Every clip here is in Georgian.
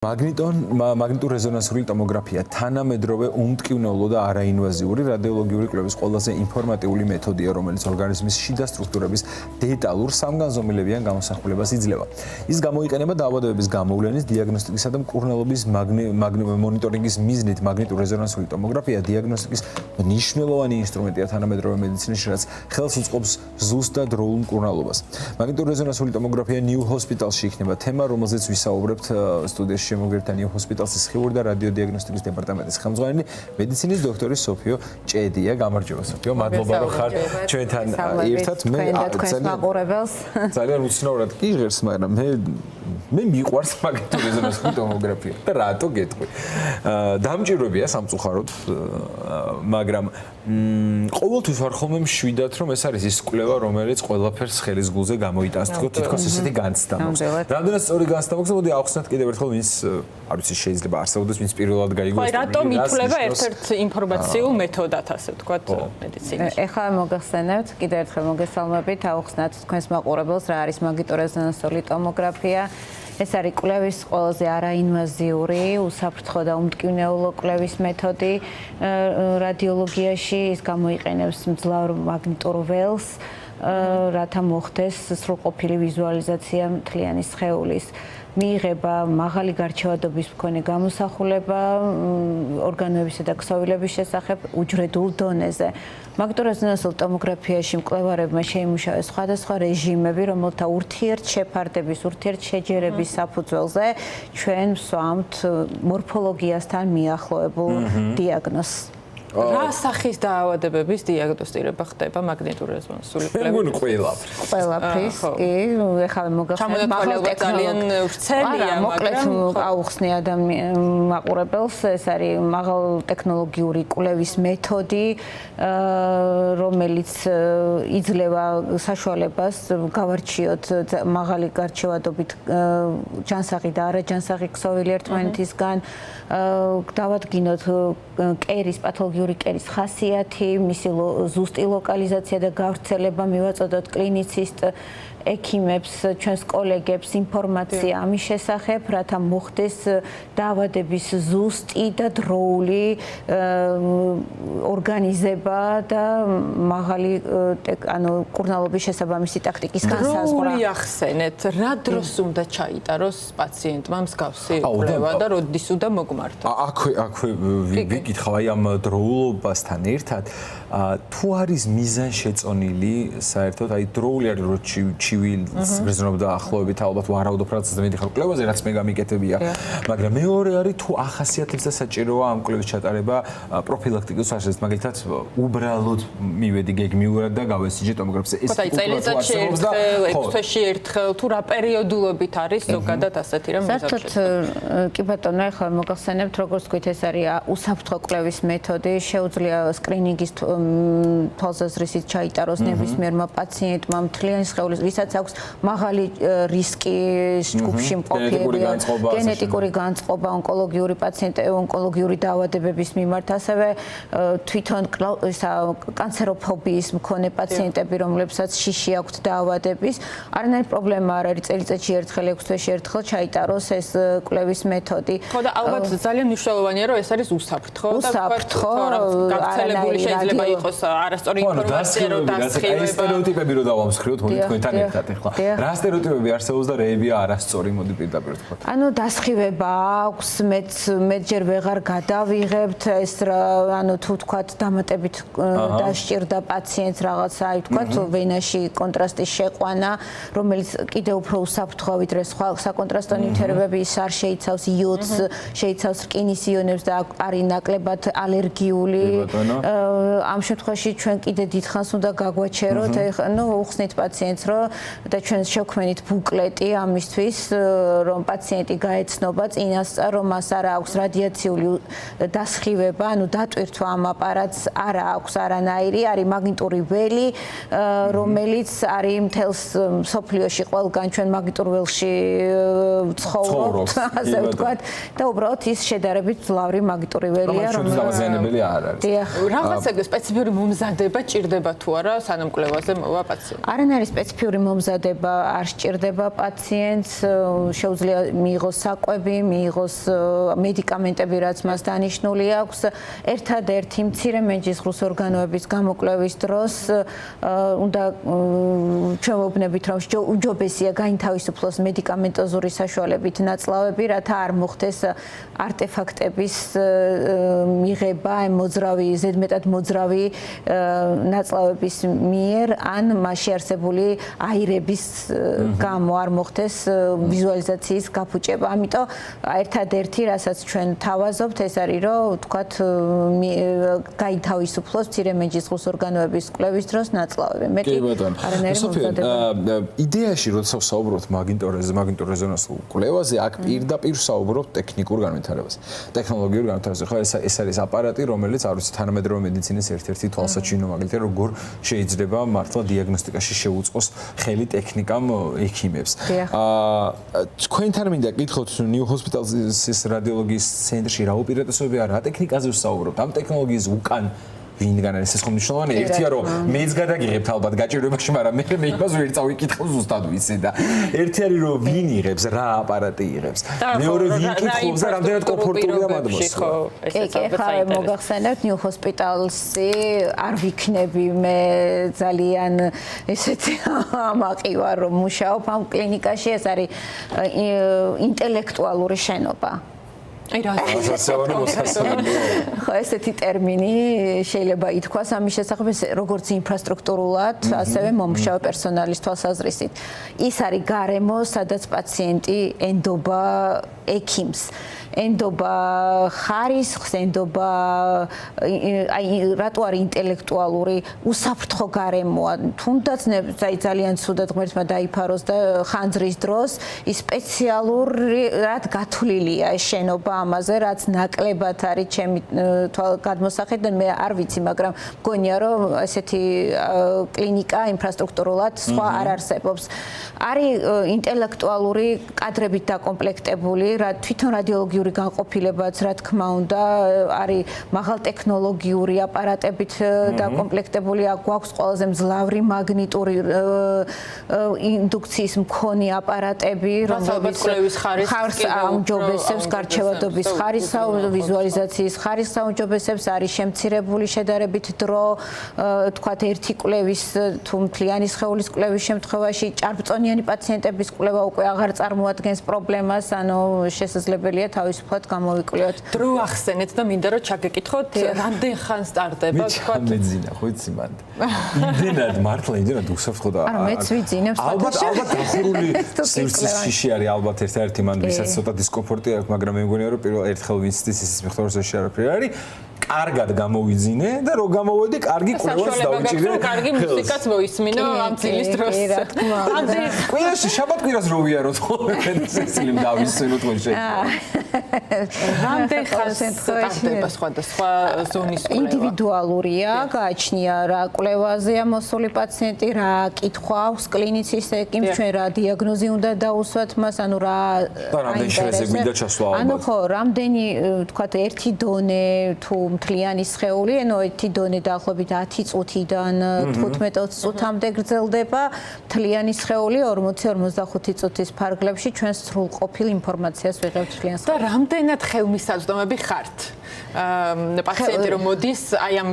მაგნიტურ რეზონანსული ტომოგრაფია თანამედროვე უმტკივნეულო და არაინვაზიური რადიოლოგიური კვლევის ყველაზე ინფორმატიული მეთოდია, რომელიც ორგანიზმის შიდა სტრუქტურების დეტალურ სამგანზომილებიან გამოსახულებას იძლევა. ის გამოიყენება დაავადებების გამოვლენის, დიაგნოსტიკისა და მკურნალობის მონიტორინგის მიზნით. მაგნიტურ რეზონანსული ტომოგრაფია დიაგნოსტიკის მნიშვნელოვანი ინსტრუმენტია თანამედროვე მედიცინაში, რაც ხელს უწყობს ზუსტ და დროულ მკურნალობას. მაგნიტურ რეზონანსული ტომოგრაფია ნიუ ჰოსპიტალში იქნება თემა, რომელზეც ვისაუბრებთ სტუდიაში. შემოგვერთა ნიუ ჰოსპიტალსის ხილური და რადიოდიაგნოსტიკის დეპარტამენტის ხელმძღვანელი მედიცინის დოქტორი სოფიო ჭედია. გამარჯობა სოფიო, მადლობა რომ ხარ ჩვენთან ერთად. მე ძალიან უცნაურად კი ღირს, მაგრამ მე მიყვარს მაგნიტურ რეზონანსული ტომოგრაფია და რატო გეტყვი. დამჭირვებია სამწუხაროდ, მაგრამ ყოველთვის ვარ ხოლმე მშვიდად, რომ ეს არის ის კვლევა, რომელიც ყველაფერს ხელის გულზე გამოიტანს, თითქოს ესეთი განცდა მაქვს. რამდენად სწორი განცდა მაქვს, მოდი ავხსნათ კიდევ ერთხელ ვინც არ ვიცი შეიძლება არსებობდეს, ვინც პირველად გაიგოს. აი, რატომ ითვლება ერთ-ერთ ინფორმაციულ მეთოდად, ასე ვთქვათ, მედიცინაში. ეხლა მოგახსენებთ, კიდევ ერთხელ მოგესალმებით, ავხსნათ თქვენს მაყურებელს, რა არის მაგნიტურ რეზონანსული ტომოგრაფია. ეს არის კვლევის ყველაზე არაინვაზიური, უსაფრთხო და უმტკივნეულო კვლევის მეთოდი რადიოლოგიაში. ის გამოიყენებს მძლავრ მაგნიტურ ველს, რათა მოხდეს სრულყოფილი ვიზუალიზაცია მთლიანი სხეულის. მიიღება მაღალი გარჩევადობის მქონე გამოსახულება ორგანოებისა და ქსოვილების შესახებ უჯრედულ დონეზე. მაგნიტურ რეზონანსულ ტომოგრაფიაში მკვლევარებმა შეიმუშავეს სხვადასხვა რეჟიმები, რომელთა ურთიერთშეფარდების, ურთიერთშეჯერების საფუძველზე ჩვენ ვსვამთ მორფოლოგიასთან მიახლოებულ დიაგნოზს. რა სახის დაავადებების დიაგნოსტირება ხდება მაგნიტურ რეზონანსული კვლევით? ყველაფრის, კი, ეხლა მოგახსენებთ, ძალიან ვრცელია, მოკლედ აუხსნე მაყურებელს, ეს არის მაღალტექნოლოგიური კვლევის მეთოდი, რომელიც იძლევა საშუალებას გავარჩიოთ მაღალი გარჩევადობით ჯანსაღი და არაჯანსაღი ქსოვილი ერთმანეთისგან, დავადგინოთ კერის პათოლოგიური კერის ხასიათი, მისი ზუსტი ლოკალიზაცია და გავრცელება, მივაწოდოთ კლინიცისტ ექიმებს, ჩვენს კოლეგებს ინფორმაცია ამის შესახებ, რათა მოხდეს დაავადების ზუსტი და დროული ორგანიზება და მაღალი მკურნალობის შესაბამისი ტაქტიკის განსაზღვრა. დროული ახსენეთ, რა დროს უნდა ჩაიტაროს პაციენტმა მსგავსი კვლევა და როდის უნდა მოგმართოს? აქვე ვიკითხავ, აი ამ დროულობასთან ერთად თუ არის მიზანშეწონილი საერთოდ, აი დროული არის რო ჩივილს გრძნობა და ახლოვებით ალბათ ვარაუდობ რაც მეტი ხარ კვლევაზე, რაც მე გამიკეთებია, მაგრამ მეორე არის თუ ახასიათებს და საჭიროა ამ კვლევის ჩატარება პროფილაქტიკის ხარჯებით, მაგალითად უბრალოდ მივედი გეგმიურად და გავესიჯე ტომოგრაფზე. ეს წელიწადში ერთხელ, 6 თვეში ერთხელ, თუ რა პერიოდულობით არის ზოგადად ასეთი რამ საერთოდ კი ბატონო, ახლა მოგახსენებთ, როგორც თქვით, ეს არის უსაფრთხო კვლევის მეთოდი, შეუძლია სკრინინგის თვალსაზრისით ჩაიტაროს ნებისმიერმა პაციენტმა მთლიანი სხეულის, ვისაც აქვს მაღალი რისკი ჯგუფში მყოფია, გენეტიკური განწყობა, ონკოლოგიური პაციენტები, ონკოლოგიური დაავადებების მიმართ, ასევე თვითონ კანცეროფობიის მქონე პაციენტები, რომლებსაც შიში აქვთ დაავადების, არანაირი პრობლემა არ არის წელიწადში ერთხელ, 6 თვეში ერთხელ ჩაიტაროს ეს კვლევის მეთოდი. ხო და ალბათ ძალიან მნიშვნელოვანია, რომ ეს არის უსაფრთხო და გავრცელებული შეიძლება იყოს არასწორი ინფორმაცია, რომ დასხივება. ეს სტერეოტიპები რო დავამსხვრიოთ, მოდი თქვენთან ერთად ახლა. რა სტერეოტიპები არსებობს და რეებია არასწორი, მოდი პირდაპირ თქვა. ანუ დასხივება აქვს, მეც ჯერ ვეღარ გადავიღებთ ეს თუ თქვათ დამატებით დასჭირდა პაციენტს რაღაცა, აი თქვათ ვენაში კონტრასტის შეყვანა, რომელიც კიდევ უფრო უსაფრთხოა ვიდრე სხვა საკონტრასტო ნივთიერებები, ის არ შეიცავს იოდს, შეიცავს რკინის იონებს და არის ნაკლებად ალერგიული. ამ შემთხვევაში ჩვენ კიდე დიდხანს უნდა გაგვაჩეროთ, უხსნით პაციენტს, და ჩვენ შევქმნით ბუკლეტი ამისთვის, რომ პაციენტი გაეცნობა წინასწარ, რომ მას არ აქვს რადიაციული დასხივება, ანუ დატვირთვა ამ აპარატს არ აქვს არანაირი, არის მაგნიტური ველი, რომელიც არის მთელს მსოფლიოში ყველგან ჩვენ მაგნიტურ ველში ვცხოვრობთ, ასე ვთქვათ, და უბრალოდ ის შედარებით მძლავრი მაგნიტური ველია, რომელიც დამაზიანებელი არ არის. რაღაცა სპეციფიური მომზადება ჭირდება თუ არა სანამ კვლევაზე მოვა პაციენტი? არანაირი სპეციფიური გადმომზადება არ სჭირდება პაციენტს, შეუძლია მიიღოს საკვები, მიიღოს მედიკამენტები, რაც მას დანიშნული აქვს. ერთადერთი მცირე მენჯისყრის ორგანოების გამოკვლევის დროს უნდა ჩვენ ვუბნებით, რომ უჯობესია გაინთავისუფლოს მედიკამენტოზური საშუალებით ნაწლავები, რათა არ მოხდეს არტეფაქტების მიღება, მოძრავი, ზედმეტად მოძრავი ნაწლავების მიერ ან მასში არსებული აირების გამო არ მოხდეს ვიზუალიზაციის გაფუჭება. ამიტომ ერთადერთი, რასაც ჩვენ თავაზობთ, ეს არის, რომ თქვათ გაითავისუფლოს მცირე მენჯისყრის ორგანოების კვლევის დროს ნაწლავები. მეტი არანაირი მომზადება. იდეაში, როდესაც საუბრობთ მაგნიტურ რეზონანსულ კვლევაზე, აქ პირდაპირ საუბრობთ ტექნიკურ განვითარებას, ტექნოლოგიურ განვითარებას. ხო, ეს არის აპარატი, რომელიც არ ვიცი თანამედროვე მედიცინის ერთ-ერთი თვალსაჩინო მაგალითია, როგორ შეიძლება მართლა დიაგნოსტიკაში შეუწყოს ხელი ტექნიკამ ექიმებს. თქვენთან მინდა გითხოთ New Hospitals-ის რადიოლოგიის ცენტრში რა უპირატესობები არა, რა ტექნიკაზე ვსაუბრობთ, ამ ტექნოლოგიის უკან ვინგან არის ეს ხომ მნიშვნელოვანია? ერთია რომ მეც გადაგიღებთ ალბათ გაჭირვებაში, მაგრამ მე იმას ვერ წავიკითხო ზუსტად ვიცი და ერთი არის რომ ვინ იღებს, რა აპარატი იღებს. მეორე ვინ კითხავს და რამდენად კომფორტულია მადმოს. კი, ხარ მოგახსენებთ New Hospitals-ი არ ვიქნები მე ძალიან ესეთი ამაყი ვარ რომ მუშაობ ამ კლინიკაში, ეს არის ინტელექტუალური შენობა. ხო, ესეთი ტერმინი შეიძლება ითქვას ამის შესახებ, როგორც ინფრასტრუქტურულად, ასევე მომუშავე პერსონალის თვალსაზრისით. ის არის გარემო, სადაც პაციენტი ენდობა ექიმს. ენდობა ხარისხს, ენდობა რატო არის ინტელექტუალური, უსაფრთხო გარემოა. თუნდაც ძალიან ცუდად ღმერთმა დაიფაროს და ხანძრის დროს ის სპეციალურად გათვლილია ეს შენობა ამაზე, რაც ნაკლებად არის ჩემი გადმოსახედიდან, მე არ ვიცი, მაგრამ მგონია, რომ ესეთი კლინიკა ინფრასტრუქტურულად სხვა არ არსებობს. არის ინტელექტუალური კადრებით დაკომპლექტებული, თვითონ რადიოლოგიური განყოფილებაც, რა თქმა უნდა, არის მაღალტექნოლოგიური აპარატებით დაკომპლექტებული, გვაქვს ყველაზე მძლავრი მაგნიტური ინდუქციის მქონე აპარატები, რომელსაც კვლევის ხარისხს აუმჯობესებს, გარჩევადობის ხარისხს, ვიზუალიზაციის ხარისხს აუმჯობესებს, არის შემცირებული შედარებით დრო, თქვათ ერთი კვლევის თუ მთლიანი სხეულის კვლევის შემთხვევაში ჭარბწონიანი პაციენტების კვლევა უკვე აღარ წარმოადგენს პრობლემას, ანუ შესაძლებელია თავისუფლად გამოვიკვლიოთ. დრო ახსენეთ და მინდა რომ ჩაგეკითხოთ, რამდენ ხანს სტარტდება, თქვათ? მეძინა, ხო იცი მანდ. იმდენად მართლა იმდენად უსაფრთხო და არა, მეც ვიძინებ. ალბათ დახურული სივრცის შიში არის ალბათ ერთ-ერთი მანდ, ვისაც ცოტა დისკომფორტი აქვს, მაგრამ მე მგონია რომ პირველ ერთხელ ვინც ის მიხდოროსში არაფერი არის. კარგად გამოვიძინე და რო გამოვედი, კარგი კვლევას დავიჭირე. კარგი მუსიკაც მოისმინო ამ წილის დროს. რა თქმა უნდა. ყველაში შაბათ-კვირას რო ვიაროთ ხოლმე სესილიმ დავისვენოთ ხო შეიძლება. რამდენ ხანს სტარტდება სხვადასხვა ზონის კვლევა? ინდივიდუალურია, გააჩნია რა კვლევაზეა მოსული პაციენტი, რა კითხვა აქვს კლინიკის ეკიმს, ჩვენ რა დიაგნოზი უნდა დაუსვათ მას, ანუ რა რამდენი შეზე გვინდა ჩასვლა ალბათ. ანუ ხო, რამდენი თქვათ ერთი დონე თუ მთლიანი სხეული, ანუ ერთი დონე დაახლოებით 10 წუთიდან 15-20 წუთამდე გრძელდება, მთლიანი სხეული 40-45 წუთის ფარგლებში ჩვენ სრულყოფილ ინფორმაციას ვიღებთ მთლიან სხეულს. და რამდენად ხელმისაწვდომები ხართ? პაციენტი რომ მოდის, აი ამ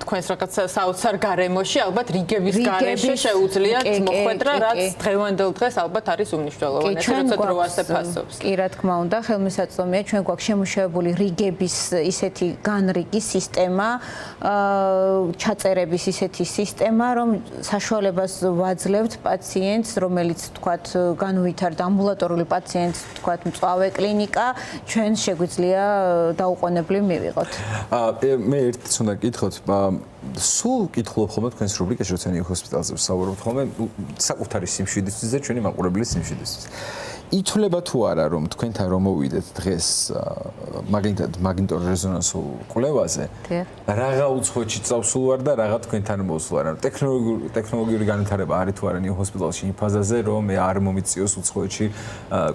თქვენს რაღაც საოცარ გარემოში, ალბათ რიგების გარეშე შეუძლიათ მოხვედრა, რაც დღევანდელ დღეს ალბათ არის უმნიშვნელოვანესი, როცა დრო ასე ფასობს. კი, რა თქმა უნდა, ხელმისაწვდომია, ჩვენ გვაქვს შემუშავებული რიგების ისეთი განრიგი სისტემა, ჩაწერების ისეთი სისტემა, რომ საშუალებას ვაძლევთ პაციენტს, რომელიც თქვათ განუვითარდა ამბულატორული პაციენტს, თქვათ მწვავე კლინიკა, ჩვენ შეგვიძლია დაუყოვნებლივ მივიღოთ. მე ერთიც უნდა გკითხოთ, სულ კითხულობ ხოლმე თქვენს რუბრიკაში, როცა New Hospitals-ზე ვსაუბრობთ ხოლმე საკუთარი სიმშვიდისთვის და ჩვენი მაყურებლის სიმშვიდისთვის. ითვლება თუ არა რომ თქვენთან რომ მოვიდეთ დღეს მაგნიტურ რეზონანსულ კვლევაზე რაღა უცხოეთში წავსულ ვარ და რაღა თქვენთან მოსულ ვარ ტექნოლოგიური განვითარება არის თუ არა ნიუ ჰოსპიტალში იმ ფაზაზე რომ მე არ მომიწიოს უცხოეთში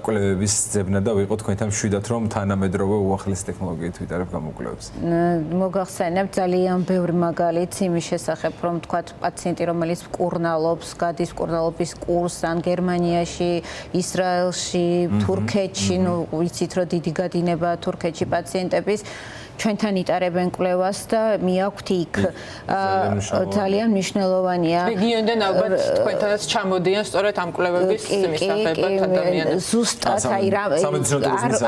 კვლევების ძებნა და ვიყო თქვენთან მშვიდად რომ თანამედროვე უახლესი ტექნოლოგიით ვიტარებ გამოკვლევებს მოგახსენებ ძალიან ბევრი მაგალითი იმის შესახებ რომ თქვათ პაციენტი რომელიც მკურნალობს გადის მკურნალობის კურსს ან გერმანიაში ისრაელში თურქეთში ნუ ვიცით რომ დიდი გადინება თურქეთში პაციენტების ჩვენთან იტარებენ კვლევას და მიაქვთ იქ ძალიან მნიშვნელოვანია რეგიონიდან ალბათ თქვენთანაც ჩამოდიან სწორედ ამ კვლევების მისაღებად ადამიანები ზუსტად აი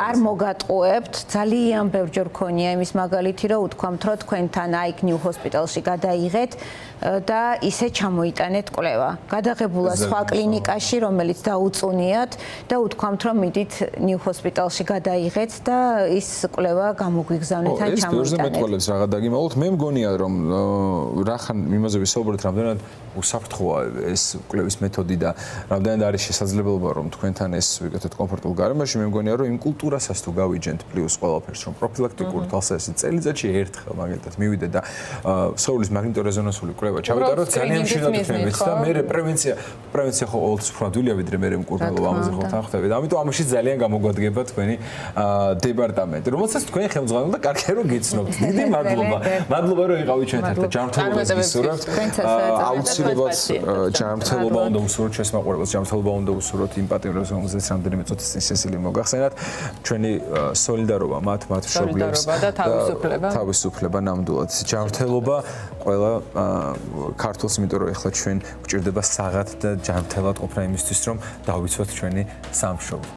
არ მოგატყუებთ ძალიან ბევრჯერ ქონია იმის მაგალითი რომ უთქვამთ რომ თქვენთან აი ნიუ ჰოსპიტალში გადაიღეთ და ისე ჩამოიტანეთ კვლევა გადაღებულა სხვა კლინიკაში რომელიც დაუწუნიათ და უთქვამთ რომ მიდით ნიუ ჰოსპიტალში გადაიღეთ და ის კვლევა გამოგვიგზავნეთ ეს ბევრზე მეტყველებს რაღა დაგიმავალთ მე მგონია რომ რახან იმაზე ვისაუბრეთ რამდენად უსაფრთხოა ეს კვლევის მეთოდი და რამდენად არის შესაძლებლობა რომ თქვენთან ეს ვიკეთოთ კომფორტულ გარემოში მე მგონია რომ იმ კულტურასაც თუ გავიჯენთ პლუს ყველაფერს რომ პროფილაქტიკურ თვალსაზრისით წელიწადში ერთხელ მაგალითად მივიდეთ და სხეულის მაგნიტორეზონანსული კვლევა ჩავიტაროთ ძალიან მშვიდად ვქნებით და მე პრევენცია ხო ყოველთვის უფრო ადვილია ვიდრე მე მკურნალობა ამაზე ხო თანხმდებით ამიტომ ამაში ძალიან გამოგვადგება თქვენი დეპარტამენტი რომელსაც თქვენი ხელმძღვანელი და კარგი რომ გიცნობთ დიდი მადლობა რომ იყავით ჩვენთან და ჯანმრთელობას გისურვებთ აუცილებლად ჯანმრთელობა უნდა უსურვოთ ჩვენს მაყურებელს ჯანმრთელობა უნდა უსურვოთ იმ პატიმრებს რომელზეც რამდენიმე წუთის წინ სესილი მოგახსენათ ჩვენი სოლიდარობა მათ მშობლებს და თავისუფლება ნამდვილად ჯანმრთელობა ყველა ქართულს იმიტომ რომ ეხლა ჩვენ გვჭირდება საღად და ჯანმრთელად ყოფნა იმისთვის რომ დავიცვათ ჩვენი სამშობლო